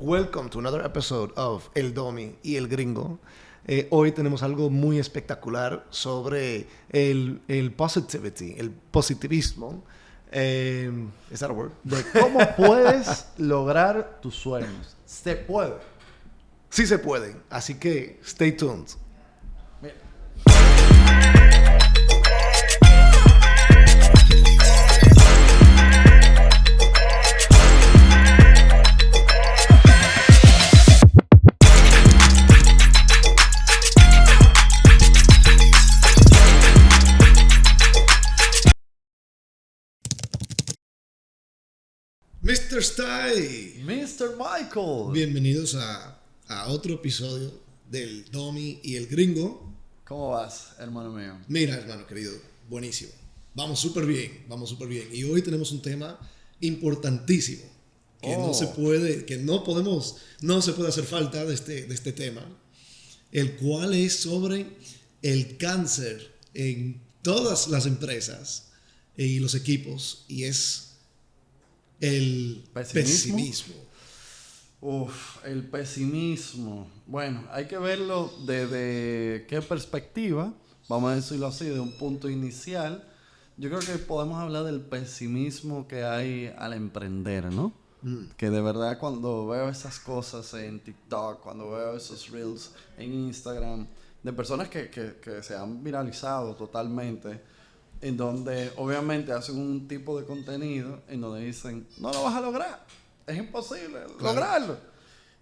Welcome to another episode of El Domi y El Gringo. Hoy tenemos algo muy espectacular sobre el positivity, el positivismo. ¿Es that a word? De cómo puedes lograr tus sueños. Se puede. Sí se pueden, así que stay tuned. Mira. Mr. Stay. Mr. Michael. Bienvenidos a otro episodio del Domi y El Gringo. ¿Cómo vas, hermano mío? Mira, hermano querido, buenísimo. Vamos súper bien. Y hoy tenemos un tema importantísimo que no se puede hacer falta de este tema, el cual es sobre el cáncer en todas las empresas y los equipos, y es el pesimismo. El pesimismo. Bueno, hay que verlo desde qué perspectiva. Vamos a decirlo así, de un punto inicial. Yo creo que podemos hablar del pesimismo que hay al emprender, ¿no? Que de verdad cuando veo esas cosas en TikTok, cuando veo esos reels en Instagram, de personas que se han viralizado totalmente, en donde obviamente hacen un tipo de contenido en donde dicen, no lo vas a lograr, es imposible lograrlo.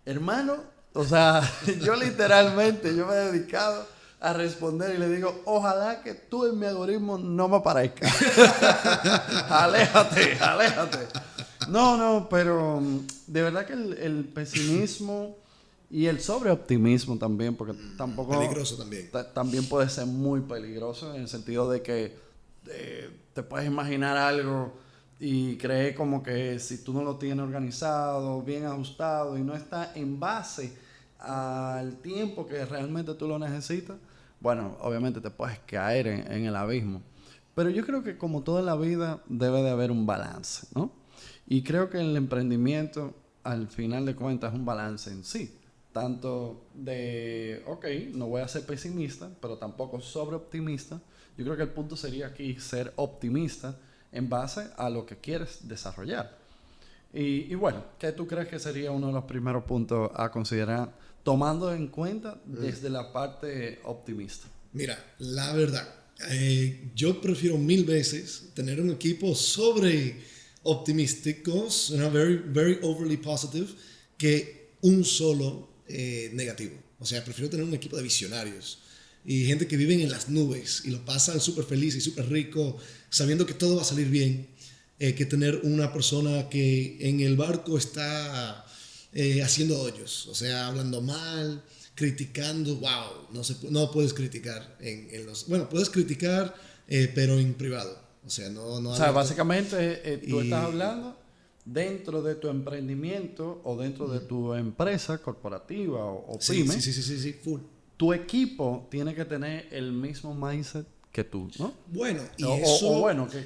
Hermano, o sea, yo literalmente, yo me he dedicado a responder y le digo, ojalá que tú en mi algoritmo no me aparezcas. Aléjate. No, pero de verdad que el pesimismo y el sobreoptimismo también, porque tampoco... Peligroso también. También puede ser muy peligroso en el sentido de que te puedes imaginar algo y creer como que si tú no lo tienes organizado, bien ajustado y no está en base al tiempo que realmente tú lo necesitas, bueno, obviamente te puedes caer en el abismo. Pero yo creo que como toda la vida debe de haber un balance, ¿no? Y creo que el emprendimiento al final de cuentas es un balance en sí. Tanto de, no voy a ser pesimista, pero tampoco sobreoptimista. Yo creo que el punto sería aquí ser optimista en base a lo que quieres desarrollar. Y bueno, ¿qué tú crees que sería uno de los primeros puntos a considerar tomando en cuenta desde la parte optimista? Mira, la verdad, yo prefiero 1000 veces tener un equipo sobre optimísticos, very, very overly positive, que un solo negativo. O sea, prefiero tener un equipo de visionarios y gente que viven en las nubes y lo pasan súper feliz y súper rico, sabiendo que todo va a salir bien, que tener una persona que en el barco está haciendo hoyos, o sea, hablando mal, criticando. No puedes criticar bueno, puedes criticar, pero en privado. O sea, no. O sea, básicamente tú estás hablando dentro de tu emprendimiento o dentro de tu empresa corporativa o pyme. Sí, full. Tu equipo tiene que tener el mismo mindset que tú, ¿no? Bueno, y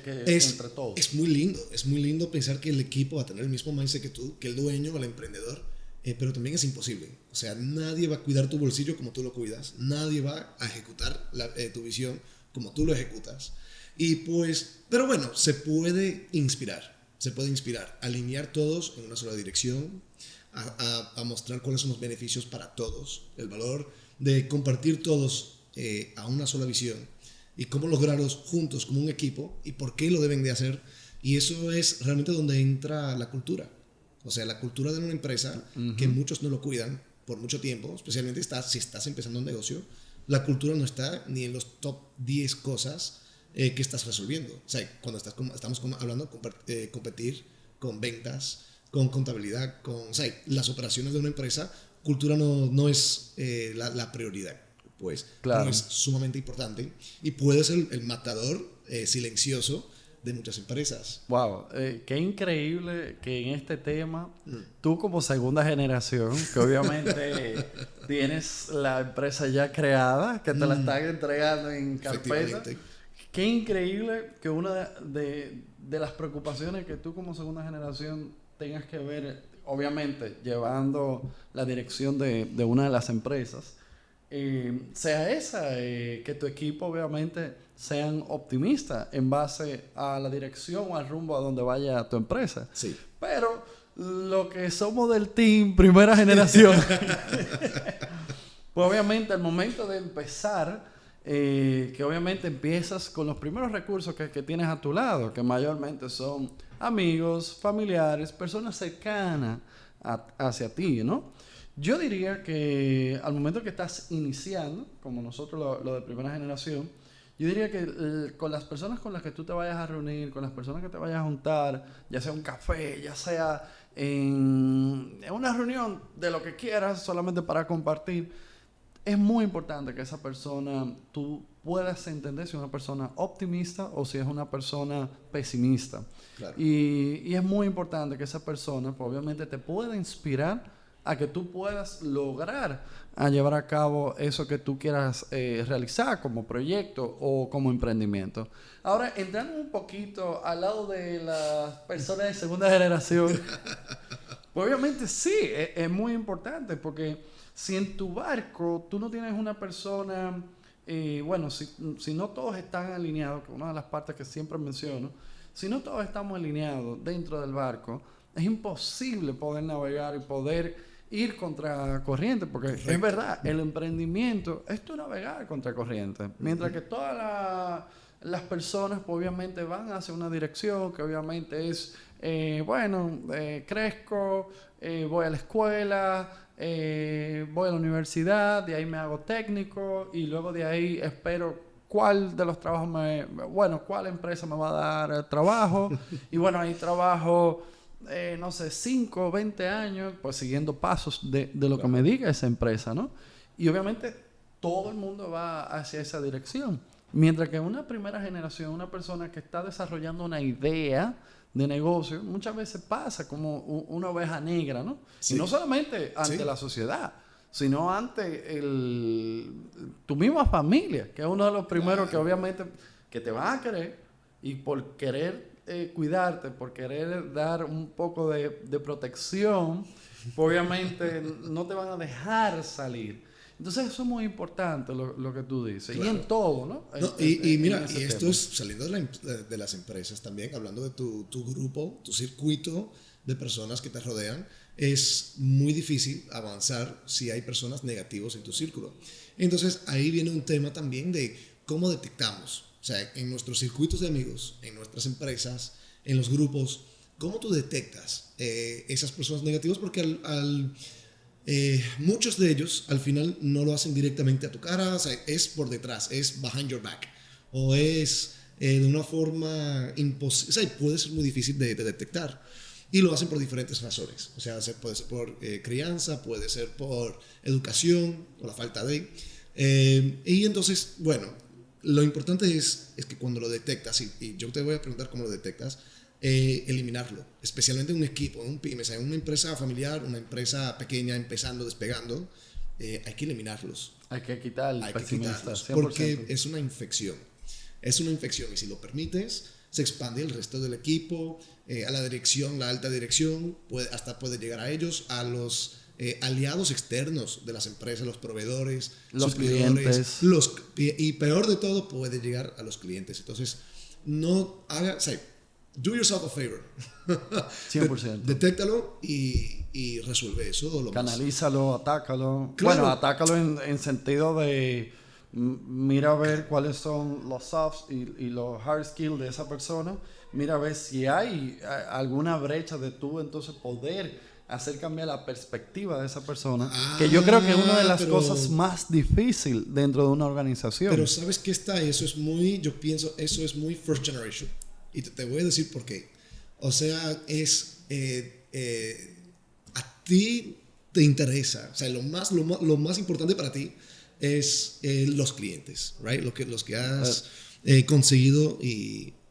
que es, entre todos. Es muy lindo pensar que el equipo va a tener el mismo mindset que tú, que el dueño o el emprendedor, pero también es imposible. O sea, nadie va a cuidar tu bolsillo como tú lo cuidas, nadie va a ejecutar tu visión como tú lo ejecutas. Y pues, pero bueno, se puede inspirar, alinear todos en una sola dirección, a mostrar cuáles son los beneficios para todos, el valor de compartir todos a una sola visión y cómo lograrlos juntos como un equipo y por qué lo deben de hacer. Y eso es realmente donde entra la cultura. O sea, la cultura de una empresa, que muchos no lo cuidan por mucho tiempo, especialmente si estás empezando un negocio, la cultura no está ni en los top 10 cosas que estás resolviendo. O sea, cuando estamos hablando de competir con ventas, con contabilidad, o sea, las operaciones de una empresa, cultura no es la prioridad, pues. Claro. Pero es sumamente importante y puede ser el matador silencioso de muchas empresas. Wow, qué increíble que en este tema, tú como segunda generación, que obviamente tienes la empresa ya creada, que te la están entregando en carpeta. Qué increíble que una de las preocupaciones que tú como segunda generación tengas que ver obviamente, llevando la dirección de una de las empresas, sea esa, que tu equipo obviamente sean optimistas en base a la dirección o al rumbo a donde vaya tu empresa. Sí. Pero lo que somos del team primera generación, pues obviamente al momento de empezar, que obviamente empiezas con los primeros recursos que tienes a tu lado, que mayormente son amigos, familiares, personas cercanas hacia ti, ¿no? Yo diría que al momento que estás iniciando, como nosotros lo de primera generación, yo diría que con las personas con las que tú te vayas a reunir, con las personas que te vayas a juntar, ya sea un café, ya sea en una reunión de lo que quieras, solamente para compartir, es muy importante que esa persona, tú puedas entender si es una persona optimista o si es una persona pesimista. Claro. Y es muy importante que esa persona, pues, obviamente, te pueda inspirar a que tú puedas lograr a llevar a cabo eso que tú quieras realizar como proyecto o como emprendimiento. Ahora, entrando un poquito al lado de las personas de segunda generación, pues obviamente sí, es muy importante porque si en tu barco tú no tienes una persona, bueno, si no todos están alineados, que es una de las partes que siempre menciono, si no todos estamos alineados dentro del barco, es imposible poder navegar y poder ir contra corriente, porque correcto, es verdad, el emprendimiento es tu navegar contra corriente, mientras que todas las personas pues, obviamente van hacia una dirección que obviamente es, crezco, voy a la escuela, voy a la universidad, de ahí me hago técnico y luego de ahí espero cuál de los trabajos cuál empresa me va a dar trabajo y bueno, ahí trabajo 5 o 20 años, pues siguiendo pasos de lo que me diga esa empresa, ¿no? Y obviamente todo el mundo va hacia esa dirección. Mientras que una primera generación, una persona que está desarrollando una idea de negocio, muchas veces pasa como una oveja negra, ¿no? Sí. Y no solamente ante la sociedad, sino ante tu misma familia, que es uno de los primeros que obviamente que te van a querer y por querer cuidarte, por querer dar un poco de protección, obviamente no te van a dejar salir. Entonces eso es muy importante lo que tú dices. Claro. Y en todo, ¿no? Y mira, y esto es saliendo de las empresas también, hablando de tu grupo, tu circuito de personas que te rodean, es muy difícil avanzar si hay personas negativas en tu círculo. Entonces ahí viene un tema también de cómo detectamos. O sea, en nuestros circuitos de amigos, en nuestras empresas, en los grupos, ¿cómo tú detectas esas personas negativas? Porque muchos de ellos al final no lo hacen directamente a tu cara, o sea, es por detrás, es behind your back, o es de una forma imposible, o sea, puede ser muy difícil de detectar. Y lo hacen por diferentes razones, o sea, puede ser por crianza, puede ser por educación o la falta de. Y entonces, bueno, lo importante es que cuando lo detectas, y yo te voy a preguntar cómo lo detectas, eliminarlo, especialmente en un equipo, en un pyme, o sea, en una empresa familiar, una empresa pequeña, empezando, despegando, hay que eliminarlos. Hay que quitar el pesimista, 100%. Porque es una infección, y si lo permites, se expande el resto del equipo, a la dirección, la alta dirección, hasta puede llegar a ellos, a los aliados externos de las empresas, los proveedores, los clientes, y peor de todo, puede llegar a los clientes. Entonces, no haga, o sea, do yourself a favor. 100%. Detéctalo y resuelve eso. Canalízalo, atácalo. Claro. Bueno, atácalo en sentido de mira a ver cuáles son los softs y los hard skills de esa persona. Mira a ver si hay alguna brecha de tú entonces poder hacer cambiar la perspectiva de esa persona, que yo creo que es una de las cosas más difíciles dentro de una organización. Pero ¿sabes qué está? Yo pienso, eso es muy first generation. Y te voy a decir por qué. O sea, a ti te interesa, o sea, lo más importante para ti es los clientes, right? Los que has conseguido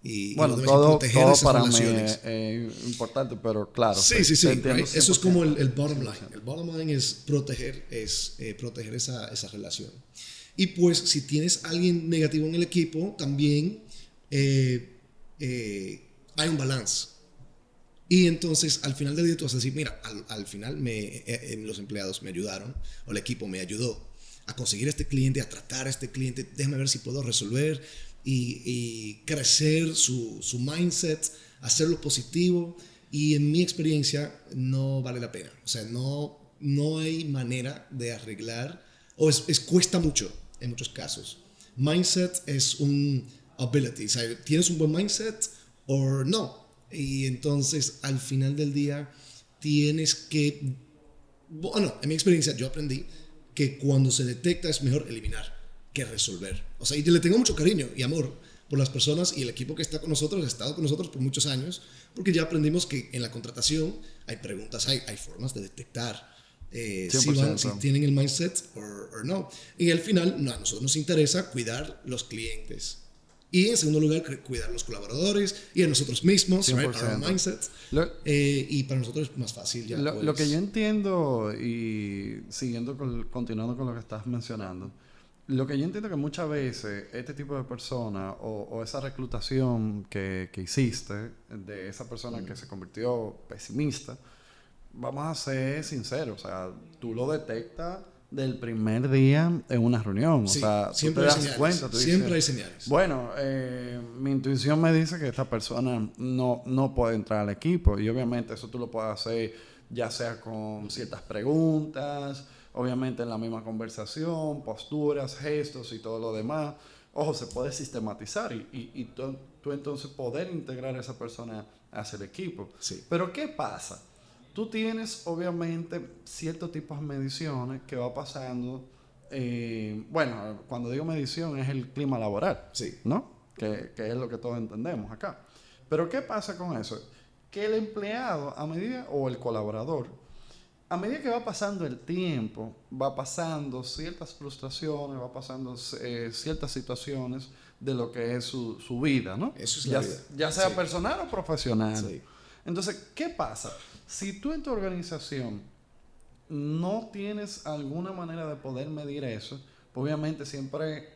y bueno, todo para mí es importante, pero claro. Sí, right? Eso es como el bottom line. El bottom line es proteger esa relación. Y pues si tienes alguien negativo en el equipo, también hay un balance. Y entonces, al final del día, tú vas a decir, mira, al final los empleados me ayudaron, o el equipo me ayudó a conseguir este cliente, a tratar a este cliente, déjame ver si puedo resolver y crecer su mindset, hacerlo positivo. Y en mi experiencia, no vale la pena. O sea, no hay manera de arreglar, o cuesta mucho en muchos casos. Mindset es un ability, o sea, ¿tienes un buen mindset o no? Y entonces, al final del día, tienes que... Bueno, en mi experiencia, yo aprendí que cuando se detecta es mejor eliminar que resolver. O sea, y le tengo mucho cariño y amor por las personas y el equipo que está con nosotros, ha estado con nosotros por muchos años, porque ya aprendimos que en la contratación hay preguntas, hay formas de detectar si tienen el mindset o no. Y al final, no, a nosotros nos interesa cuidar los clientes. Y en segundo lugar, cuidar a los colaboradores y a nosotros mismos, right? Our mindset. Y para nosotros es más fácil. Ya, lo que yo entiendo, y continuando con lo que estás mencionando, lo que yo entiendo que muchas veces este tipo de persona o esa reclutación que hiciste de esa persona que se convirtió pesimista, vamos a ser sinceros, o sea, tú lo detectas del primer día en una reunión. Sí, o sea, siempre tú hay te das señales. cuenta. Tú Siempre dices, hay señales. bueno, mi intuición me dice que esta persona no puede entrar al equipo. Y obviamente eso tú lo puedes hacer ya sea con ciertas preguntas, obviamente en la misma conversación, posturas, gestos y todo lo demás. Ojo, se puede sistematizar y tú entonces poder integrar a esa persona hacia el equipo. Sí. Pero ¿qué pasa? Tú tienes, obviamente, ciertos tipos de mediciones que va pasando. Bueno, cuando digo medición es el clima laboral, sí, ¿no? Que es lo que todos entendemos acá. Pero ¿qué pasa con eso? Que el empleado, a medida, o el colaborador, a medida que va pasando el tiempo, va pasando ciertas frustraciones, va pasando ciertas situaciones de lo que es su vida, ¿no? Eso es la vida. Ya sea personal o profesional. Sí. Entonces, ¿qué pasa? Si tú en tu organización no tienes alguna manera de poder medir eso, pues obviamente siempre,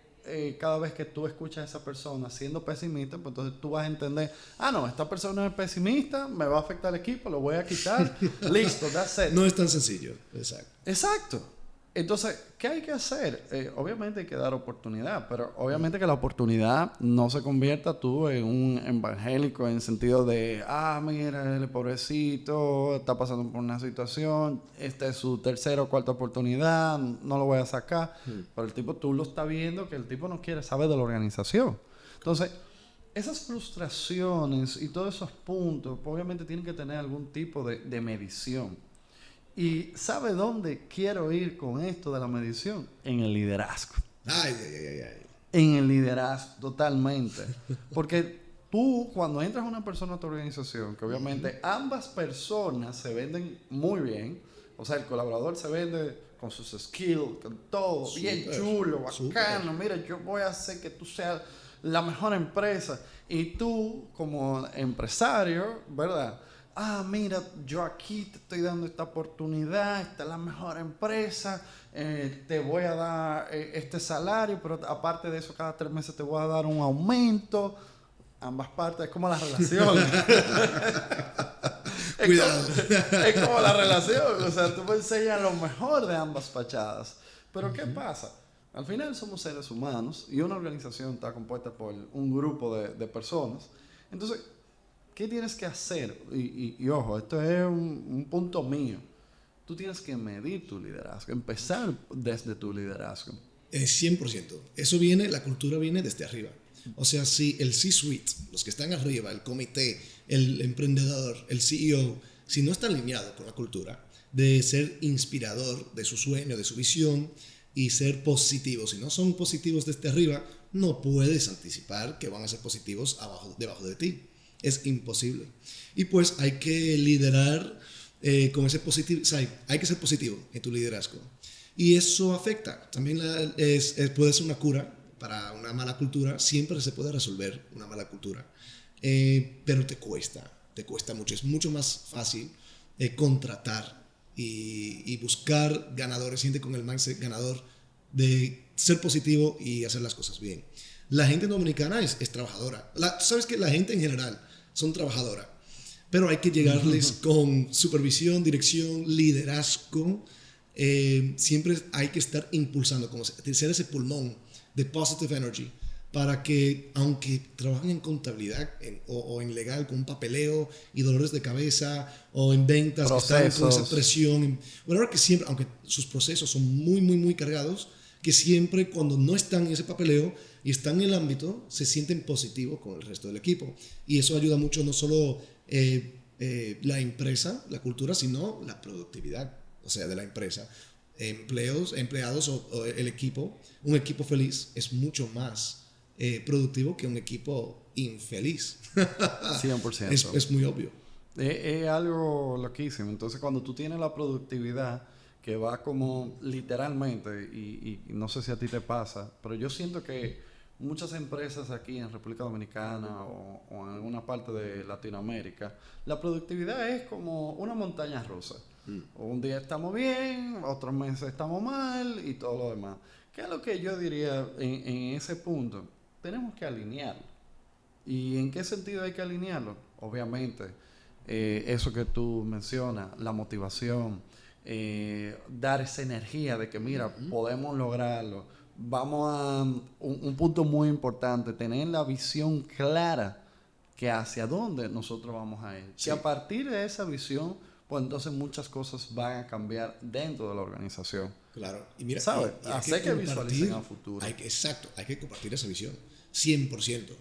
cada vez que tú escuchas a esa persona siendo pesimista, pues entonces tú vas a entender, no, esta persona es pesimista, me va a afectar al equipo, lo voy a quitar, listo, that's it. No es tan sencillo, exacto. Exacto. Entonces, ¿qué hay que hacer? Obviamente hay que dar oportunidad, pero obviamente que la oportunidad no se convierta tú en un evangélico en el sentido de, mira, el pobrecito está pasando por una situación, esta es su tercera o cuarta oportunidad, no lo voy a sacar. Pero el tipo, tú lo estás viendo que el tipo no quiere saber de la organización. Entonces, esas frustraciones y todos esos puntos, pues, obviamente tienen que tener algún tipo de medición. ¿Y sabe dónde quiero ir con esto de la medición? En el liderazgo. Ay. En el liderazgo, totalmente. Porque tú, cuando entras a una persona a tu organización, que obviamente ambas personas se venden muy bien, o sea, el colaborador se vende con sus skills, con todo, bien chulo, bacano, mira, yo voy a hacer que tú seas la mejor empresa. Y tú, como empresario, ¿verdad? Mira, yo aquí te estoy dando esta oportunidad, esta es la mejor empresa, te voy a dar este salario, pero aparte de eso, cada 3 meses te voy a dar un aumento. Ambas partes, es como la relación. Cuidado. Es como la relación, o sea, tú me enseñas lo mejor de ambas fachadas. Pero ¿qué pasa? Al final somos seres humanos y una organización está compuesta por un grupo de personas. Entonces, ¿qué tienes que hacer? Y ojo, esto es un punto mío. Tú tienes que medir tu liderazgo, empezar desde tu liderazgo. 100%. La cultura viene desde arriba. O sea, si el C-suite, los que están arriba, el comité, el emprendedor, el CEO, si no está alineado con la cultura de ser inspirador de su sueño, de su visión y ser positivos, si no son positivos desde arriba, no puedes anticipar que van a ser positivos debajo de ti. Es imposible. Y pues hay que liderar con ese positivo, o sea, hay que ser positivo en tu liderazgo. Y eso afecta. También puede ser una cura para una mala cultura. Siempre se puede resolver una mala cultura. Pero te cuesta mucho. Es mucho más fácil contratar y buscar ganadores, gente con el mindset ganador de ser positivo y hacer las cosas bien. La gente dominicana es trabajadora. Sabes que la gente en general son trabajadoras, pero hay que llegarles con supervisión, dirección, liderazgo. Siempre hay que estar impulsando, como ser ese pulmón de positive energy, para que, aunque trabajen en contabilidad o en legal con un papeleo y dolores de cabeza, o en ventas que están con esa presión, bueno, que siempre, aunque sus procesos son muy, muy, muy cargados, que siempre cuando no están en ese papeleo y están en el ámbito, se sienten positivos con el resto del equipo. Y eso ayuda mucho no solo la empresa, la cultura, sino la productividad, o sea, de la empresa. Empleados o el equipo, un equipo feliz es mucho más productivo que un equipo infeliz. 100%. Es muy obvio. Es algo loquísimo. Entonces, cuando tú tienes la productividad que va como literalmente, y no sé si a ti te pasa, pero yo siento que muchas empresas aquí en República Dominicana o en alguna parte de Latinoamérica, la productividad es como una montaña rusa. Un día estamos bien, otros meses estamos mal y todo lo demás. ¿Qué es lo que yo diría en ese punto? Tenemos que alinearlo. ¿Y en qué sentido hay que alinearlo? Obviamente, eso que tú mencionas, la motivación, dar esa energía de que mira, podemos lograrlo. Vamos a un punto muy importante, tener la visión clara que hacia dónde nosotros vamos a ir. Sí. Y a partir de esa visión, pues entonces muchas cosas van a cambiar dentro de la organización. Claro, y mira, ¿sabes? Hacer que visualicen a futuro. Exacto, hay que compartir esa visión, 100%.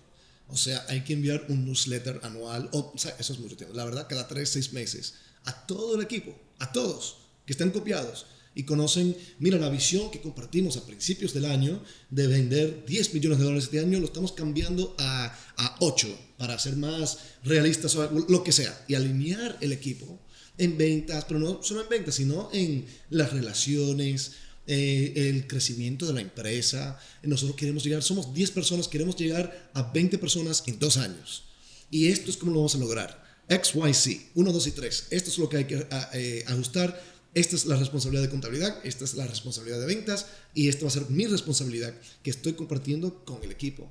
O sea, hay que enviar un newsletter anual, o sea, eso es mucho tiempo. La verdad, cada 3-6 meses, a todo el equipo, a todos que estén copiados y conocen, mira, la visión que compartimos a principios del año de vender $10 millones este año, lo estamos cambiando a 8 para ser más realistas, o lo que sea, y alinear el equipo en ventas, pero no solo en ventas, sino en las relaciones, el crecimiento de la empresa. Nosotros queremos llegar, somos 10 personas, queremos llegar a 20 personas en 2 años. Y esto es como lo vamos a lograr. X, Y, Z, 1, 2 y 3. Esto es lo que hay que ajustar. Esta es la responsabilidad de contabilidad, esta es la responsabilidad de ventas y esta va a ser mi responsabilidad que estoy compartiendo con el equipo.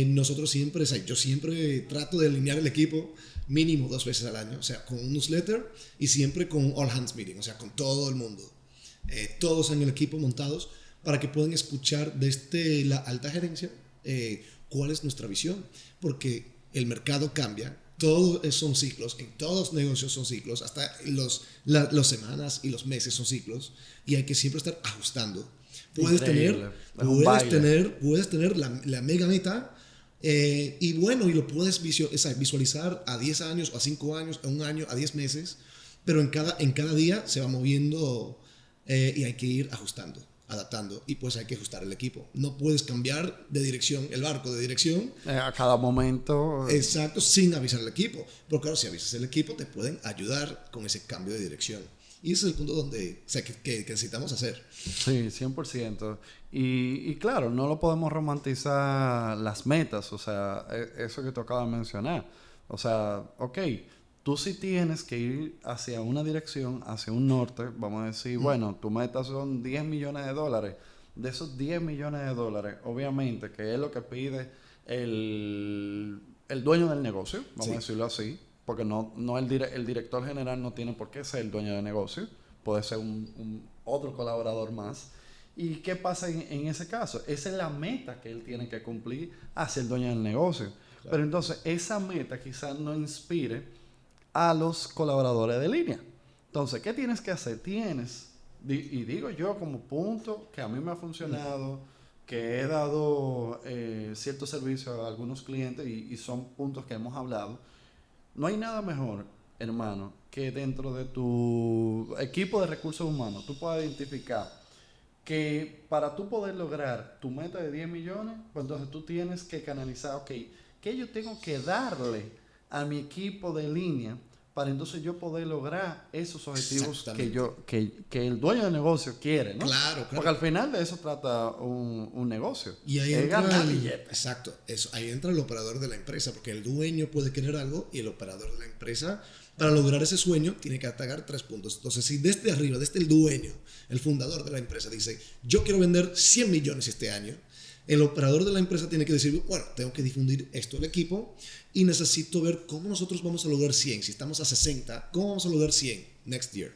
Nosotros siempre, o sea, yo siempre trato de alinear el equipo mínimo 2 veces al año, o sea, con un newsletter y siempre con all hands meeting, o sea, con todo el mundo. Todos en el equipo montados para que puedan escuchar desde la alta gerencia cuál es nuestra visión, porque el mercado cambia, todos son ciclos, en todos los negocios son ciclos, hasta las semanas y los meses son ciclos y hay que siempre estar ajustando. Puedes tener la mega meta y bueno, y lo puedes visualizar a 10 años, a 5 años, a 1 año, a 10 meses, pero en cada día se va moviendo y hay que ir ajustando, adaptando, y pues hay que ajustar el equipo. No puedes cambiar de dirección, el barco de dirección. A cada momento. Exacto, sin avisar al equipo. Pero claro, si avisas al equipo, te pueden ayudar con ese cambio de dirección. Y ese es el punto donde, o sea, que necesitamos hacer. Sí, 100%. Y claro, no lo podemos romantizar las metas, o sea, eso que tú acabas de mencionar. O sea, ok, tú sí tienes que ir hacia una dirección, hacia un norte. Vamos a decir, bueno, tu meta son $10 millones. De esos $10 millones, obviamente, que es lo que pide el dueño del negocio, vamos a decirlo así, porque no el director general no tiene por qué ser el dueño del negocio, puede ser un otro colaborador más. ¿Y qué pasa en ese caso? Esa es la meta que él tiene que cumplir hacia el dueño del negocio. Claro. Pero entonces, esa meta quizás no inspire a los colaboradores de línea. Entonces, ¿qué tienes que hacer? Y digo yo como punto que a mí me ha funcionado, que he dado cierto servicio a algunos clientes y son puntos que hemos hablado. No hay nada mejor, hermano, que dentro de tu equipo de recursos humanos tú puedas identificar que para tú poder lograr tu meta de 10 millones, pues entonces tú tienes que canalizar, ok, ¿qué yo tengo que darle a mi equipo de línea para entonces yo poder lograr esos objetivos que el dueño del negocio quiere, ¿no? Claro. Porque al final de eso trata un negocio. Y ahí entra exacto, eso, ahí entra el operador de la empresa, porque el dueño puede querer algo y el operador de la empresa, para lograr ese sueño, tiene que atacar 3 puntos. Entonces, si desde arriba, desde el dueño, el fundador de la empresa dice, yo quiero vender 100 millones este año, El operador de la empresa tiene que decir, bueno, tengo que difundir esto al equipo y necesito ver cómo nosotros vamos a lograr 100. Si estamos a 60, ¿cómo vamos a lograr 100 next year?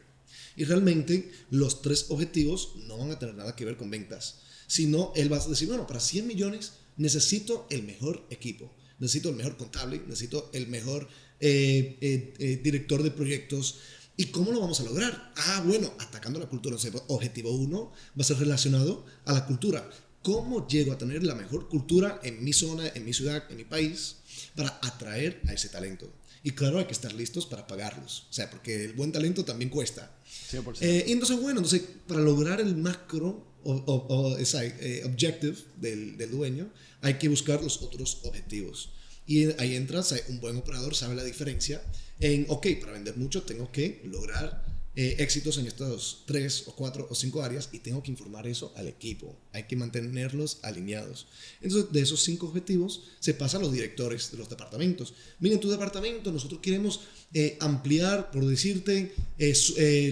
Y realmente los 3 objetivos no van a tener nada que ver con ventas, sino él va a decir, bueno, para 100 millones necesito el mejor equipo, necesito el mejor contable, necesito el mejor director de proyectos. ¿Y cómo lo vamos a lograr? Bueno, atacando la cultura. O sea, objetivo 1 va a ser relacionado a la cultura. ¿Cómo llego a tener la mejor cultura en mi zona, en mi ciudad, en mi país, para atraer a ese talento? Y claro, hay que estar listos para pagarlos. O sea, porque el buen talento también cuesta. 100%. Y entonces, para lograr el macro objective del dueño, hay que buscar los otros objetivos. Y ahí entra, un buen operador sabe la diferencia en, para vender mucho tengo que lograr éxitos en estos 3 o 4 o 5 áreas y tengo que informar eso al equipo. Hay que mantenerlos alineados. Entonces, de esos 5 objetivos se pasa a los directores de los departamentos. Miren, tu departamento, nosotros queremos ampliar, por decirte,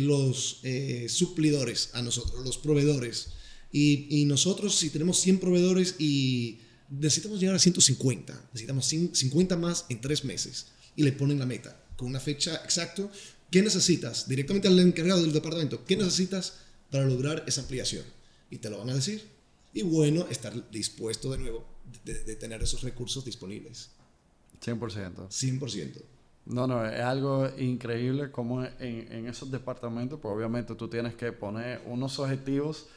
los suplidores a nosotros, los proveedores. Y nosotros, si tenemos 100 proveedores y necesitamos llegar a 150, necesitamos 50 más en 3 meses. Y le ponen la meta con una fecha exacta. ¿Qué necesitas? Directamente al encargado del departamento. ¿Qué necesitas para lograr esa ampliación? Y te lo van a decir. Y bueno, estar dispuesto de nuevo de tener esos recursos disponibles. 100%. 100%. No, es algo increíble como en esos departamentos, pues obviamente tú tienes que poner unos objetivos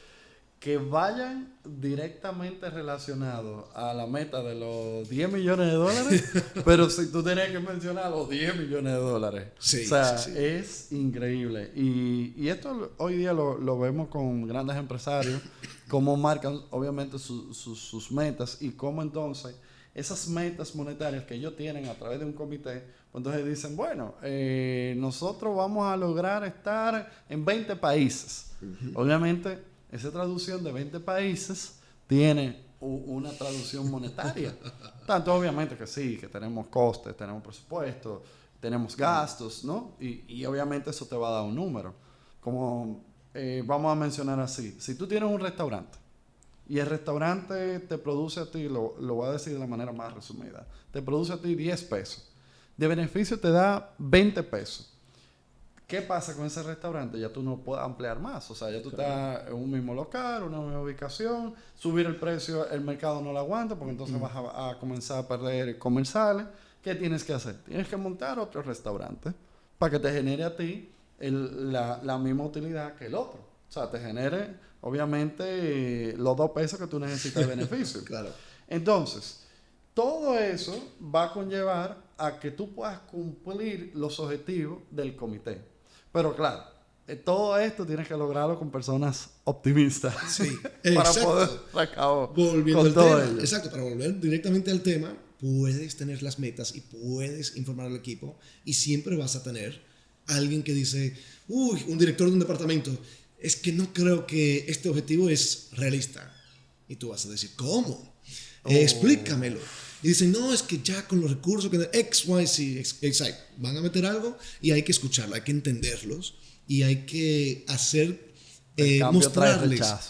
que vayan directamente relacionados a la meta de los 10 millones de dólares, pero si tú tienes que mencionar los 10 millones de dólares. Sí, o sea, sí. es increíble. Y esto hoy día lo vemos con grandes empresarios, cómo marcan obviamente sus metas y cómo entonces esas metas monetarias que ellos tienen a través de un comité, pues entonces dicen, bueno, nosotros vamos a lograr estar en 20 países. Uh-huh. Obviamente, esa traducción de 20 países tiene una traducción monetaria. Tanto obviamente que sí, que tenemos costes, tenemos presupuesto, tenemos gastos, ¿no? Y obviamente eso te va a dar un número. Como vamos a mencionar así, si tú tienes un restaurante y el restaurante te produce a ti, lo voy a decir de la manera más resumida, te produce a ti 10 pesos. De beneficio te da 20 pesos. ¿Qué pasa con ese restaurante? Ya tú no puedes ampliar más. O sea, ya tú estás en un mismo local, una misma ubicación. Subir el precio, el mercado no lo aguanta porque entonces vas a comenzar a perder comensales. ¿Qué tienes que hacer? Tienes que montar otro restaurante para que te genere a ti la misma utilidad que el otro. O sea, te genere, obviamente, los 2 pesos que tú necesitas de beneficio. Claro. Entonces, todo eso va a conllevar a que tú puedas cumplir los objetivos del comité. Pero claro, todo esto tienes que lograrlo con personas optimistas. Sí, para exacto. poder acabar Volviendo con al todo tema. ello. Exacto, para volver directamente al tema, puedes tener las metas y puedes informar al equipo y siempre vas a tener alguien que dice, un director de un departamento, es que no creo que este objetivo es realista. Y tú vas a decir, ¿cómo? Explícamelo. Y dicen, no, es que ya con los recursos que X, Y, Z, exacto, van a meter algo y hay que escucharlo, hay que entenderlos y hay que hacer,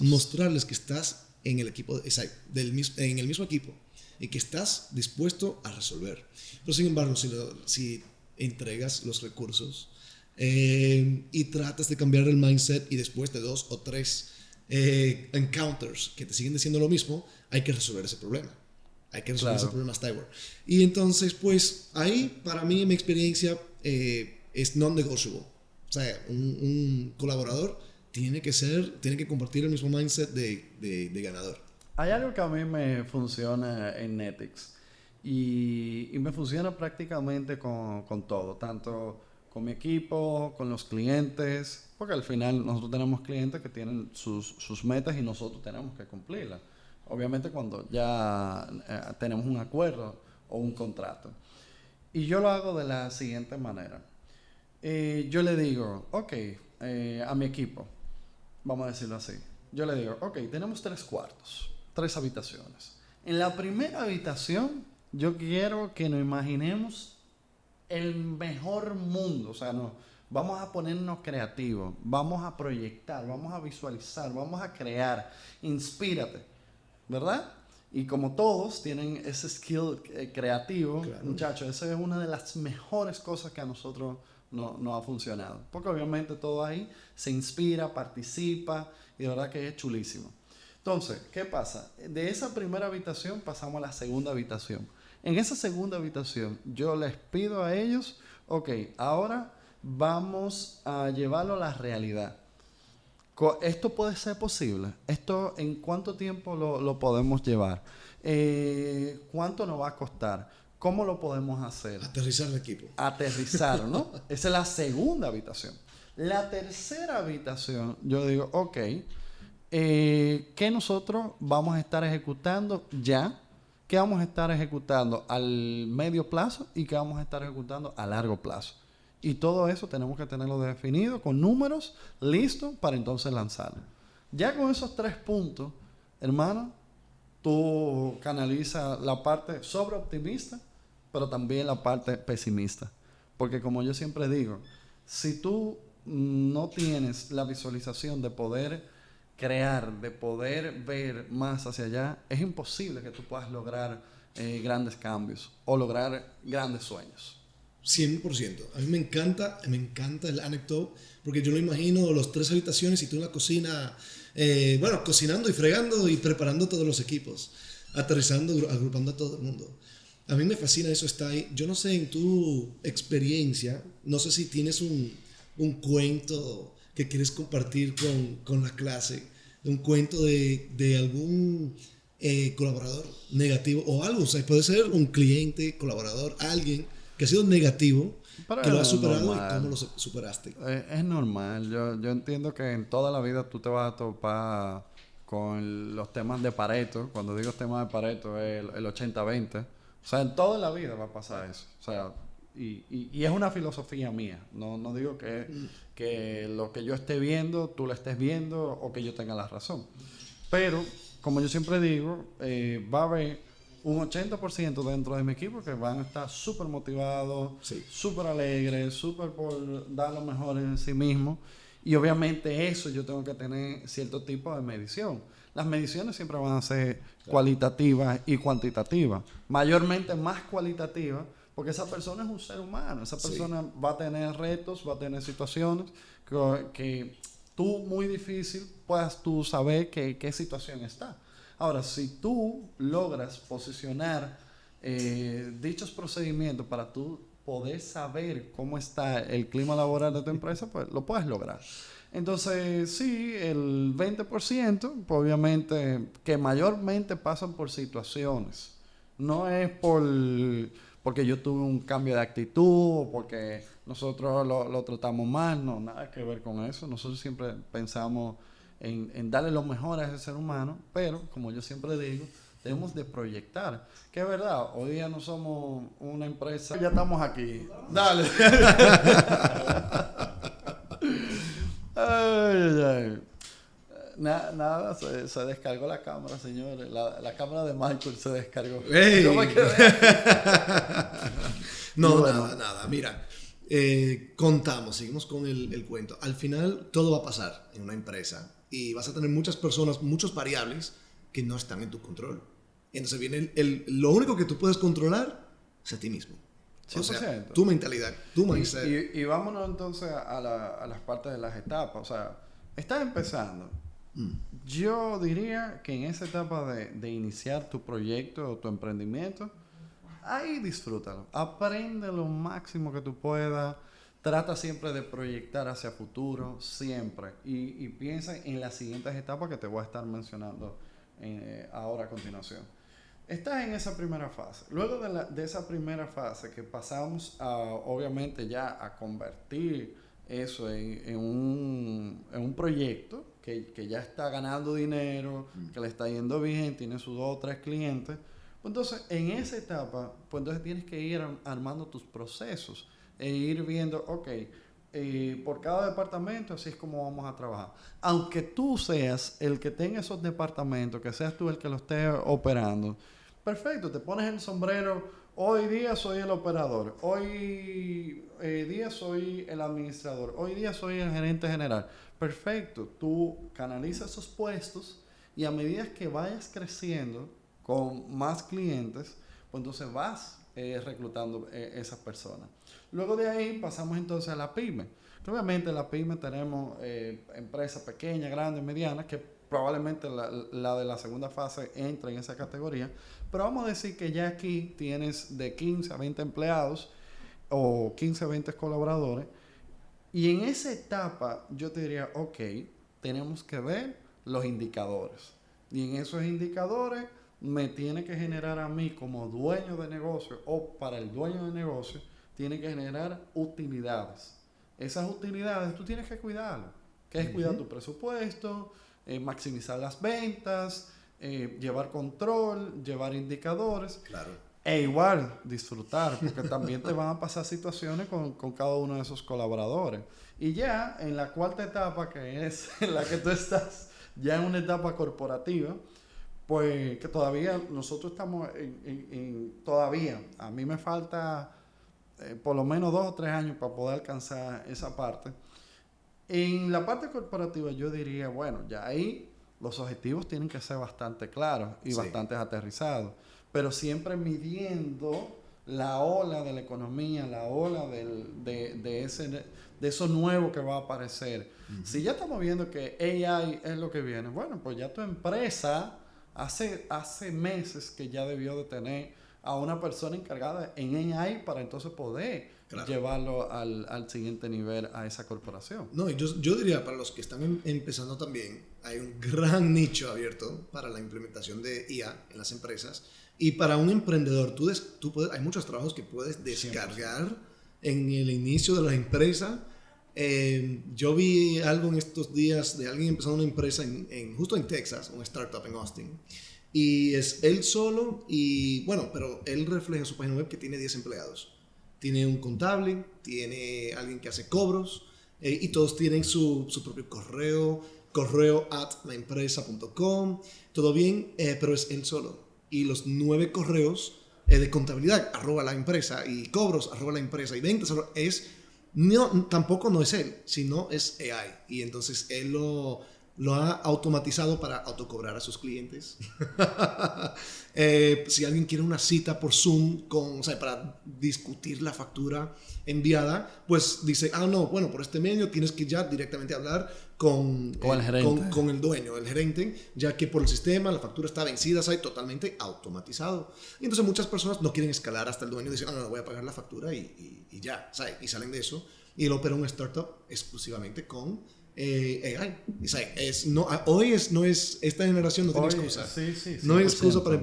mostrarles que estás en el equipo, exacto, en el mismo equipo y que estás dispuesto a resolver. Pero sin embargo, si entregas los recursos y tratas de cambiar el mindset y después de 2 o 3 encounters que te siguen diciendo lo mismo, hay que resolver ese problema. Hay que resolver ese problema Styward. Y entonces, pues, ahí, para mí, en mi experiencia, es non-negotiable. O sea, un colaborador tiene que compartir el mismo mindset de ganador. Hay algo que a mí me funciona en Netix. Y me funciona prácticamente con todo. Tanto con mi equipo, con los clientes. Porque al final nosotros tenemos clientes que tienen sus metas y nosotros tenemos que cumplirlas. Obviamente cuando ya tenemos un acuerdo o un contrato. Y yo lo hago de la siguiente manera. Yo le digo, a mi equipo, vamos a decirlo así. Yo le digo, tenemos 3 cuartos, 3 habitaciones. En la primera habitación, yo quiero que nos imaginemos el mejor mundo. O sea, vamos a ponernos creativos, vamos a proyectar, vamos a visualizar, vamos a crear. Inspírate. ¿Verdad? Y como todos tienen ese skill creativo, Claro. muchachos, esa es una de las mejores cosas que a nosotros no ha funcionado. Porque obviamente todo ahí se inspira, participa y de verdad que es chulísimo. Entonces, ¿qué pasa? De esa primera habitación pasamos a la segunda habitación. En esa segunda habitación yo les pido a ellos, ok, ahora vamos a llevarlo a la realidad. ¿Esto puede ser posible? ¿Esto en cuánto tiempo lo podemos llevar? ¿Cuánto nos va a costar? ¿Cómo lo podemos hacer? Aterrizar el equipo. Aterrizar, ¿no? Esa es la segunda habitación. La tercera habitación, yo digo, ok, ¿qué nosotros vamos a estar ejecutando ya? ¿Qué vamos a estar ejecutando al medio plazo y qué vamos a estar ejecutando a largo plazo? Y todo eso tenemos que tenerlo definido con números listos para entonces lanzarlo. Ya con esos 3 puntos, hermano, tú canalizas la parte sobreoptimista, pero también la parte pesimista. Porque como yo siempre digo, si tú no tienes la visualización de poder crear, de poder ver más hacia allá, es imposible que tú puedas lograr grandes cambios o lograr grandes sueños. 100%. A mí me encanta el anecdote, porque yo lo imagino los 3 habitaciones y tú en la cocina, cocinando y fregando y preparando todos los equipos, aterrizando, agrupando a todo el mundo. A mí me fascina eso, está ahí. Yo no sé, en tu experiencia, no sé si tienes un cuento que quieres compartir con la clase, un cuento de algún colaborador negativo o algo, o sea, puede ser un cliente, colaborador, alguien que ha sido negativo, Pero que lo has es superado normal. y cómo lo superaste. Es normal. Yo entiendo que en toda la vida tú te vas a topar con los temas de Pareto. Cuando digo temas de Pareto es el 80-20. O sea, en toda la vida va a pasar eso. O sea, y es una filosofía mía. No digo que lo que yo esté viendo, tú lo estés viendo o que yo tenga la razón. Pero, como yo siempre digo, va a haber un 80% dentro de mi equipo que van a estar súper motivados, Sí. súper alegres, súper por dar lo mejor en sí mismos. Y obviamente eso yo tengo que tener cierto tipo de medición. Las mediciones siempre van a ser cualitativas y cuantitativas. Mayormente más cualitativas, porque esa persona es un ser humano. Esa persona va a tener retos, va a tener situaciones que tú muy difícil puedas tú saber qué situación está. Ahora, si tú logras posicionar dichos procedimientos para tú poder saber cómo está el clima laboral de tu empresa, pues lo puedes lograr. Entonces, sí, el 20%, pues obviamente, que mayormente pasan por situaciones. No es porque yo tuve un cambio de actitud o porque nosotros lo tratamos mal, no, nada que ver con eso. Nosotros siempre pensamos en darle lo mejor a ese ser humano, pero como yo siempre digo, debemos de proyectar, que es verdad, hoy día no somos una empresa, ya estamos aquí, dale. Ay. Nada, se descargó la cámara, señores, la cámara de Michael se descargó. ¡Ey! Yo me quedé No, bueno. nada. Mira, seguimos con el cuento. Al final todo va a pasar en una empresa y vas a tener muchas personas, muchas variables que no están en tu control. Entonces viene lo único que tú puedes controlar es a ti mismo. O sea, 100%. tu mentalidad, tu mindset. Y vámonos entonces a las partes de las etapas. O sea, estás empezando. Yo diría que en esa etapa de iniciar tu proyecto o tu emprendimiento, ahí disfrútalo. Aprende lo máximo que tú puedas. Trata siempre de proyectar hacia futuro, siempre. Y piensa en las siguientes etapas que te voy a estar mencionando ahora a continuación. Estás en esa primera fase. Luego de esa primera fase que pasamos obviamente ya a convertir eso en un proyecto que ya está ganando dinero, que le está yendo bien, tiene sus 2 o 3 clientes. Pues entonces, en esa etapa, pues entonces tienes que ir armando tus procesos e ir viendo, ok, por cada departamento así es como vamos a trabajar. Aunque tú seas el que tenga esos departamentos, que seas tú el que lo esté operando, perfecto, te pones el sombrero. Hoy día soy el operador, hoy día soy el administrador, hoy día soy el gerente general. Perfecto, tú canalizas esos puestos y a medida que vayas creciendo, con más clientes, pues entonces vas reclutando esas personas. Luego de ahí pasamos entonces a la pyme. Obviamente en la pyme tenemos empresas pequeñas, grandes, medianas, que probablemente la de la segunda fase entra en esa categoría, pero vamos a decir que ya aquí tienes de 15 a 20 empleados o 15 a 20 colaboradores, y en esa etapa yo te diría, ok, tenemos que ver los indicadores, y en esos indicadores me tiene que generar a mí como dueño de negocio, o para el dueño de negocio tiene que generar utilidades. Esas utilidades tú tienes que cuidarlas, que es cuidar tu presupuesto, maximizar las ventas, llevar control, llevar indicadores. Claro. E igual disfrutar, porque también te van a pasar situaciones con cada uno de esos colaboradores. Y ya en la cuarta etapa, que es en la que tú estás, ya en una etapa corporativa, pues que todavía nosotros estamos todavía, a mí me falta por lo menos 2 o 3 años para poder alcanzar esa parte. En la parte corporativa yo diría, bueno, ya ahí los objetivos tienen que ser bastante claros y bastante aterrizados, pero siempre midiendo la ola de la economía, la ola de eso nuevo que va a aparecer. Si ya estamos viendo que AI es lo que viene, bueno, pues ya tu empresa hace meses que ya debió de tener a una persona encargada en AI para entonces poder llevarlo al siguiente nivel a esa corporación. No, yo diría, para los que están empezando también, hay un gran nicho abierto para la implementación de IA en las empresas. Y para un emprendedor, hay muchos trabajos que puedes descargar 100%. En el inicio de la empresa. Yo vi algo en estos días de alguien empezando una empresa justo en Texas, una startup en Austin. Y es él solo y bueno, pero él refleja en su página web que tiene 10 empleados. Tiene un contable, tiene alguien que hace cobros y todos tienen su propio correo@laempresa.com, todo bien, pero es él solo. Y los 9 correos de contabilidad, @laempresa, y cobros, @laempresa, y ventas, tampoco no es él, sino es AI. Y entonces él lo ha automatizado para autocobrar a sus clientes. Si alguien quiere una cita por Zoom para discutir la factura enviada, pues dice, no, bueno, por este medio tienes que ya directamente hablar con el gerente. Con el dueño, el gerente, ya que por el sistema la factura está vencida, totalmente automatizado. Y entonces muchas personas no quieren escalar hasta el dueño y dicen, no, voy a pagar la factura y ya, y salen de eso. Y él opera una startup exclusivamente con AI. Hoy no es esta generación no tiene excusa. No hay excusa para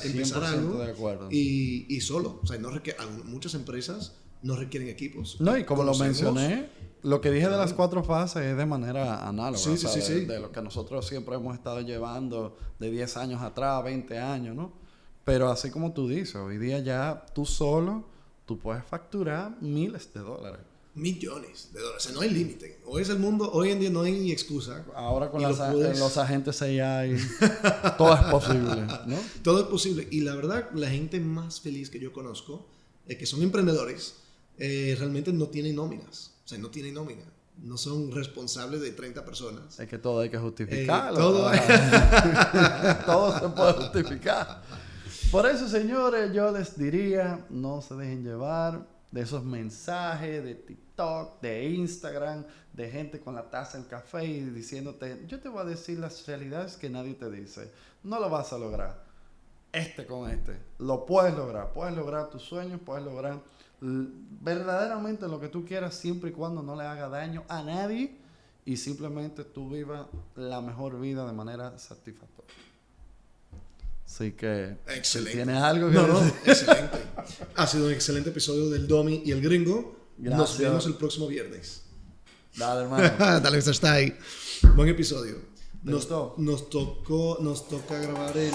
empezar algo y solo. Muchas empresas no requieren equipos. No, y como lo mencioné, lo que dije de las 4 fases es de manera análoga. De lo que nosotros siempre hemos estado llevando de 10 años atrás, 20 años, ¿no? Pero así como tú dices, hoy día ya tú solo, tú puedes facturar miles de dólares. Millones de dólares. No hay límite. Hoy es el mundo, hoy en día no hay excusa. Ahora con los agentes AI, todo es posible, ¿no? Todo es posible. Y la verdad, la gente más feliz que yo conozco, que son emprendedores, realmente no tienen nóminas. No tienen nómina. No son responsables de 30 personas. Es que todo hay que justificarlo. Todo se puede justificar. Por eso, señores, yo les diría, no se dejen llevar de esos mensajes de TikTok, de Instagram, de gente con la taza del café y diciéndote, yo te voy a decir las realidades que nadie te dice. No lo vas a lograr. Lo puedes lograr tus sueños, puedes lograr verdaderamente lo que tú quieras siempre y cuando no le haga daño a nadie y simplemente tú vivas la mejor vida de manera satisfactoria. Así que, excelente. ¿Tienes algo que decir? No, excelente. Ha sido un excelente episodio del Domi y el Gringo. Gracias. Nos vemos el próximo viernes. Dale, hermano. Dale, Mr. Stay. Buen episodio. ¿Te gustó? Nos toca grabar el